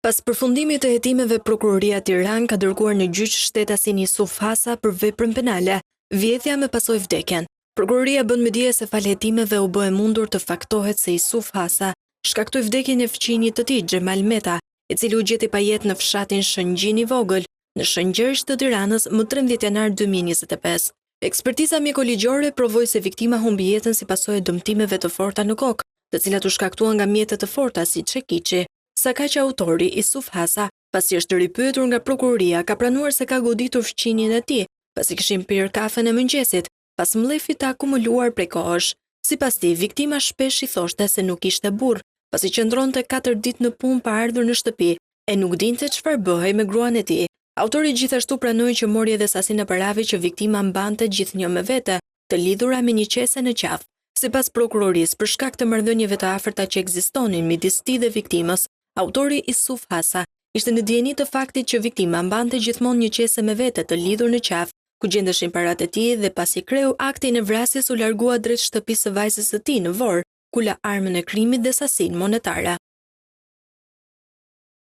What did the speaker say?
Pas përfundimit të hetimeve, Prokuroria Tiranë ka dërguar në gjyq shtetasin Yusuf Hasa për veprën penale, vjedhja me pasojë vdekjen. Prokuroria bën me dije se fal hetimeve u bë e mundur të faktohet se Yusuf Hasa shkaktoi vdekjen e fëmijët të tij, Xhemal Meta, i cili u gjeti pa jetë në fshatin Shëngjin i Vogël, në Shëngjërsh të Tiranës më 13 janar 2025. Ekspertiza mjekoligjore provoi se viktima humbi jetën si pasojë e dëmtimeve të forta në kokë, të cilat u shkaktuan nga mjete të forta si çekiçi. Sa ka që autori Yusuf Hasa, pasi është ripyetur nga prokuroria, ka pranuar se ka goditur fëmijën e tij, pasi kishin pirë kafen e mëngjesit, pas mllefit të akumuluar prej kohësh. Sipas tij, viktima shpesh i thoshte se nuk ishte burr, pasi qëndronte 4 ditë në punë pa ardhur në shtëpi e nuk dinte çfarë bëhej me gruan e tij. Autori gjithashtu pranoi që mori edhe sasi në paravi që viktima mbante gjithnjë me vete, të lidhura me një qese në qafë. Sipas prokurorisë, për shkak të marrëdhënieve të afërta që ekzistonin midis tij dhe viktimës, autori Yusuf Hasa ishte në dijeni të faktit që viktima mbante gjithmonë një qese me vete të lidhur në qafë, ku gjendeshin paratë e tij dhe pasi kreu aktin e vrasjes u largua drejt shtëpisë së vajzës së tij në Vor, ku la armën e krimit dhe sasinë monetare.